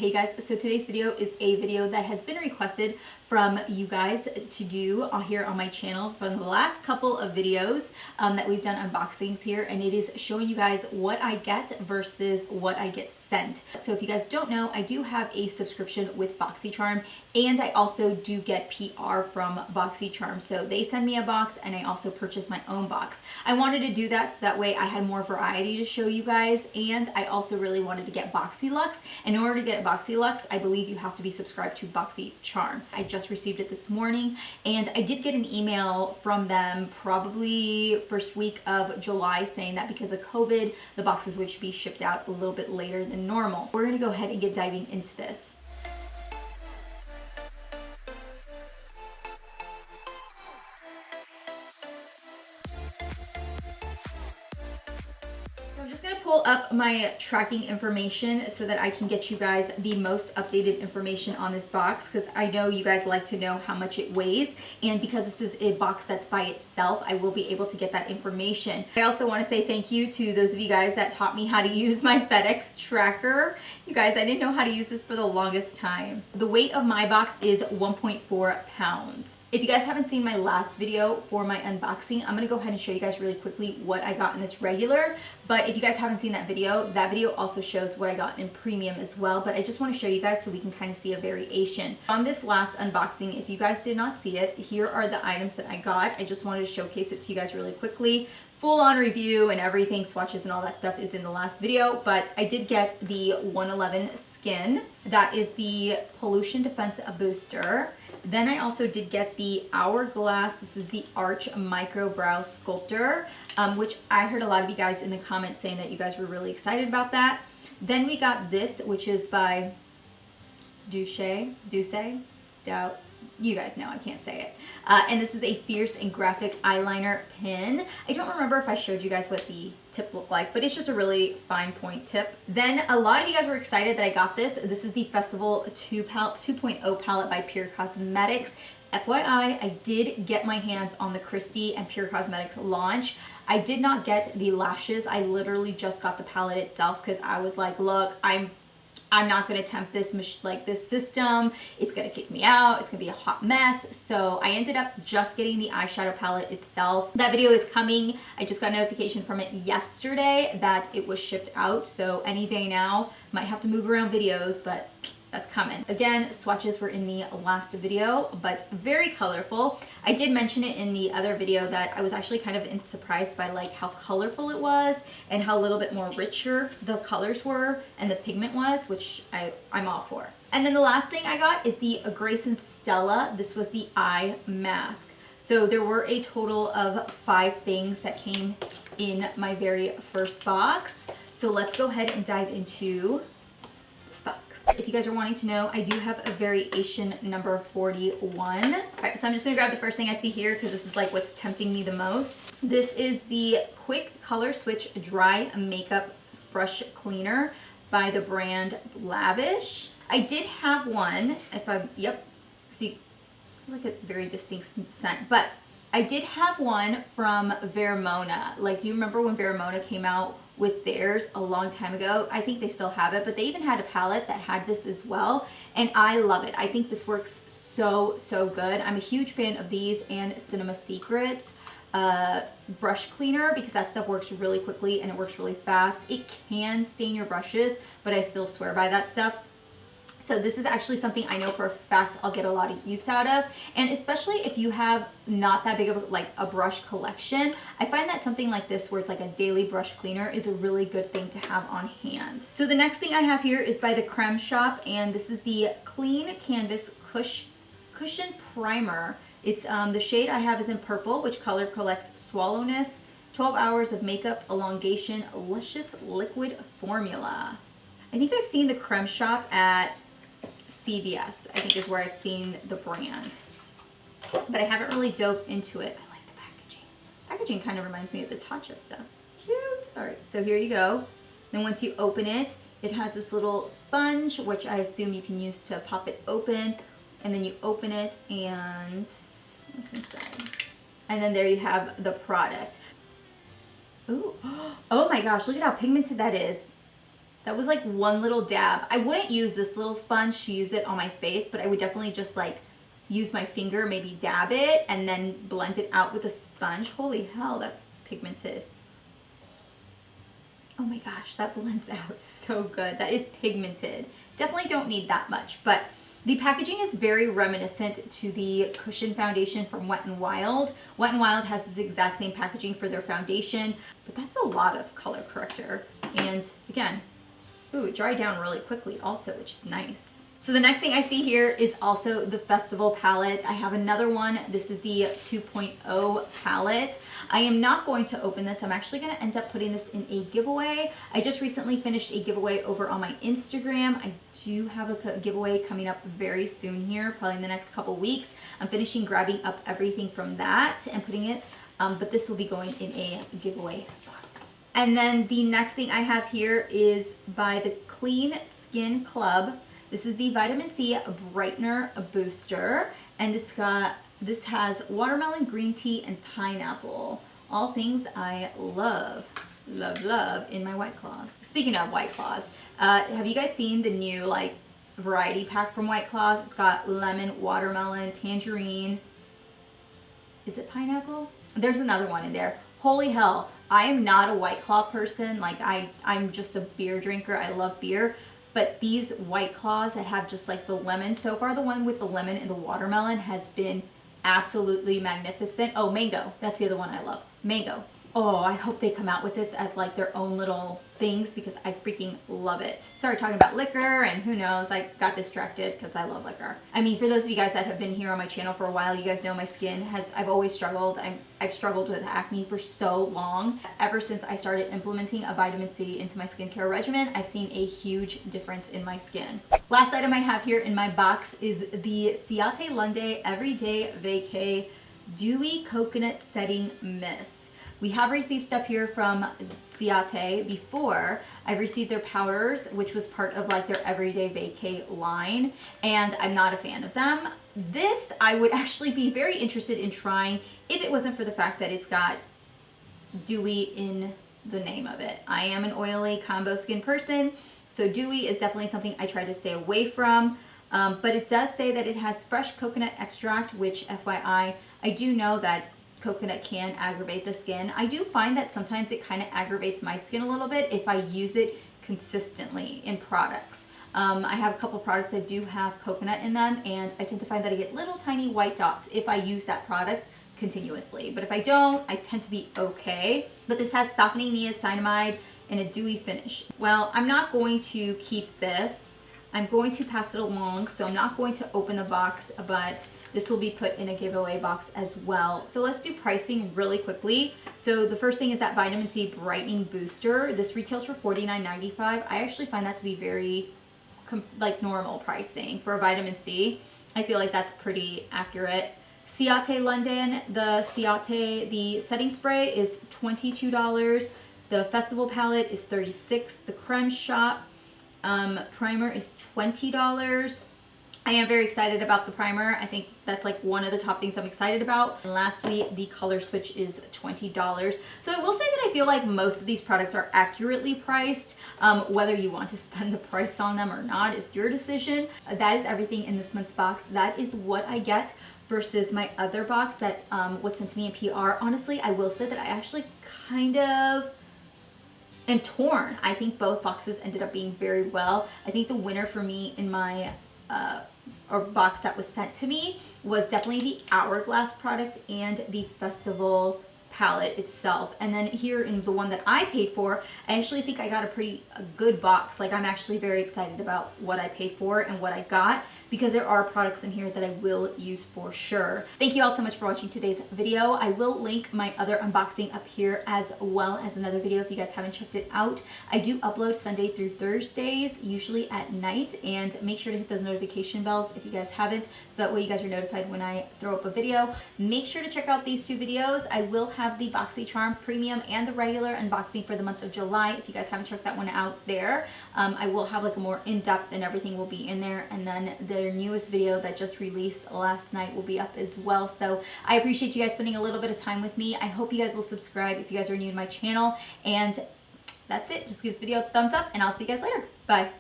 Hey guys, so today's video is a video that has been requested from you guys to do here on my channel from the last couple of videos that we've done unboxings here, and it is showing you guys what I get versus what I get sent. So if you guys don't know, I do have a subscription with Boxycharm, and I also do get PR from Boxycharm. So they send me a box and I also purchase my own box. I wanted to do that so that way I had more variety to show you guys, and I also really wanted to get Boxylux. And in order to get Boxylux, I believe you have to be subscribed to Boxycharm. I just received it this morning, and I did get an email from them probably first week of July saying that because of COVID, the boxes would be shipped out a little bit later than normal. So we're gonna go ahead and get diving into this. I'm just going to pull up my tracking information so that I can get you guys the most updated information on this box, because I know you guys like to know how much it weighs, and because this is a box that's by itself, I will be able to get that information. I also want to say thank you to those of you guys that taught me how to use my FedEx tracker. You guys, I didn't know how to use this for the longest time. The weight of my box is 1.4 pounds. If you guys haven't seen my last video for my unboxing, I'm gonna go ahead and show you guys really quickly what I got in this regular. But if you guys haven't seen that video also shows what I got in premium as well. But I just wanna show you guys so we can kind of see a variation. On this last unboxing, if you guys did not see it, here are the items that I got. I just wanted to showcase it to you guys really quickly. Full on review and everything, swatches and all that stuff is in the last video, but I did get the 111 Skin. That is the Pollution Defense Booster. Then I also did get the Hourglass. This is the Arch Micro Brow Sculptor, which I heard a lot of you guys in the comments saying that you guys were really excited about that. Then we got this, which is by Decay. You guys know I can't say it. And this is a Fierce and Graphic Eyeliner Pen. I don't remember if I showed you guys what the tip looked like, but it's just a really fine point tip. Then a lot of you guys were excited that I got this. This is the Festival 2.0 palette by Pure Cosmetics. FYI, I did get my hands on the Christy and Pure Cosmetics launch. I did not get the lashes. I literally just got the palette itself because I was like, look, I'm not going to attempt this system. It's going to kick me out. It's going to be a hot mess. So I ended up just getting the eyeshadow palette itself. That video is coming. I just got notification from it yesterday that it was shipped out. So any day now, might have to move around videos, but that's coming. Again, swatches were in the last video, but very colorful. I did mention it in the other video that I was actually kind of surprised by like how colorful it was and how a little bit more richer the colors were and the pigment was, which I'm all for. And then the last thing I got is the Grace and Stella. This was the eye mask. So there were a total of 5 things that came in my very first box. So let's go ahead and dive into this box. If you guys are wanting to know, I do have a variation number 41. All right, so I'm just gonna grab the first thing I see here because this is like what's tempting me the most. This is the Quick Color Switch Dry Makeup Brush Cleaner by the brand Lavish. I did have one, see, like a very distinct scent, but I did have one from Vermona. Like, do you remember when Vermona came out with theirs a long time ago? I think they still have it, but they even had a palette that had this as well, and I love it. I think this works so good. I'm a huge fan of these and Cinema Secrets brush cleaner because that stuff works really quickly and it works really fast. It can stain your brushes, but I still swear by that stuff. So this is actually something I know for a fact I'll get a lot of use out of, and especially if you have not that big of like a brush collection, I find that something like this where it's like a daily brush cleaner is a really good thing to have on hand. So the next thing I have here is by the Creme Shop, and this is the Clean Canvas Cushion Primer. It's the shade I have is in purple, which color collects Swallowness, 12 hours of makeup elongation, luscious liquid formula. I think I've seen the Creme Shop at CVS, I think is where I've seen the brand, but I haven't really dove into it. I like the packaging. Packaging kind of reminds me of the Tatcha stuff. Cute. All right, so here you go. Then once you open it, it has this little sponge, which I assume you can use to pop it open, and then you open it and what's inside? And then there you have the product. Ooh, oh my gosh, look at how pigmented that is. That was like one little dab. I wouldn't use this little sponge to use it on my face, but I would definitely just like use my finger, maybe dab it, and then blend it out with a sponge. Holy hell, that's pigmented. Oh my gosh, that blends out so good. That is pigmented. Definitely don't need that much, but the packaging is very reminiscent to the Cushion foundation from Wet n Wild. Wet n Wild has this exact same packaging for their foundation, but that's a lot of color corrector. And again, ooh, it dried down really quickly also, which is nice. So the next thing I see here is also the Festival palette. I have another one. This is the 2.0 palette. I am not going to open this. I'm actually going to end up putting this in a giveaway. I just recently finished a giveaway over on my Instagram. I do have a giveaway coming up very soon here, probably in the next couple weeks. I'm finishing grabbing up everything from that and putting it, but this will be going in a giveaway box. And then the next thing I have here is by the Clean Skin Club. This is the Vitamin C Brightener Booster, and this has watermelon, green tea, and pineapple. All things I love in my White Claws. Speaking of White Claws, have you guys seen the new like variety pack from White Claws? It's got lemon, watermelon, tangerine. Is it pineapple? There's another one in there. Holy hell, I am not a White Claw person. Like I'm just a beer drinker. I love beer. But these White Claws that have just like the lemon, so far the one with the lemon and the watermelon has been absolutely magnificent. Oh, mango. That's the other one I love. Mango. Oh, I hope they come out with this as like their own little things because I freaking love it. Started talking about liquor and who knows, I got distracted because I love liquor. I mean, for those of you guys that have been here on my channel for a while, you guys know my skin I've always struggled. I've struggled with acne for so long. Ever since I started implementing a vitamin C into my skincare regimen, I've seen a huge difference in my skin. Last item I have here in my box is the Ciate Lunde Everyday Vacay Dewy Coconut Setting Mist. We have received stuff here from Ciate before. I've received their powders, which was part of like their Everyday Vacay line, and I'm not a fan of them. This I would actually be very interested in trying if it wasn't for the fact that it's got dewy in the name of it. I am an oily combo skin person, so dewy is definitely something I try to stay away from. But it does say that it has fresh coconut extract, which FYI, I do know that coconut can aggravate the skin. I do find that sometimes it kind of aggravates my skin a little bit if I use it consistently in products. I have a couple products that do have coconut in them, and I tend to find that I get little tiny white dots if I use that product continuously. But if I don't, I tend to be okay. But this has softening niacinamide and a dewy finish. Well, I'm not going to keep this. I'm going to pass it along, so I'm not going to open the box, but this will be put in a giveaway box as well. So let's do pricing really quickly. So the first thing is that Vitamin C Brightening Booster. This retails for $49.95. I actually find that to be very like normal pricing for a vitamin C. I feel like that's pretty accurate. Ciate London, the setting spray is $22. The Festival palette is $36. The Creme Shop primer is $20. I am very excited about the primer. I think that's like one of the top things I'm excited about. And lastly, the color switch is $20. So I will say that I feel like most of these products are accurately priced. Whether you want to spend the price on them or not is your decision. That is everything in this month's box. That is what I get versus my other box that was sent to me in PR. Honestly, I will say that I actually kind of am torn. I think both boxes ended up being very well. I think the winner for me in my or box that was sent to me was definitely the Hourglass product and the Festival palette itself. And then here in the one that I paid for, I actually think I got a good box. Like, I'm actually very excited about what I paid for and what I got, because there are products in here that I will use for sure. Thank you all so much for watching today's video. I will link my other unboxing up here as well as another video if you guys haven't checked it out. I do upload Sunday through Thursdays, usually at night, and make sure to hit those notification bells if you guys haven't, so that way you guys are notified when I throw up a video. Make sure to check out these two videos. I will have the Boxycharm Premium and the regular unboxing for the month of July. If you guys haven't checked that one out there, I will have like a more in-depth, and everything will be in there. And then their newest video that just released last night will be up as well. So I appreciate you guys spending a little bit of time with me. I hope you guys will subscribe if you guys are new to my channel, and that's it. Just give this video a thumbs up, and I'll see you guys later. Bye.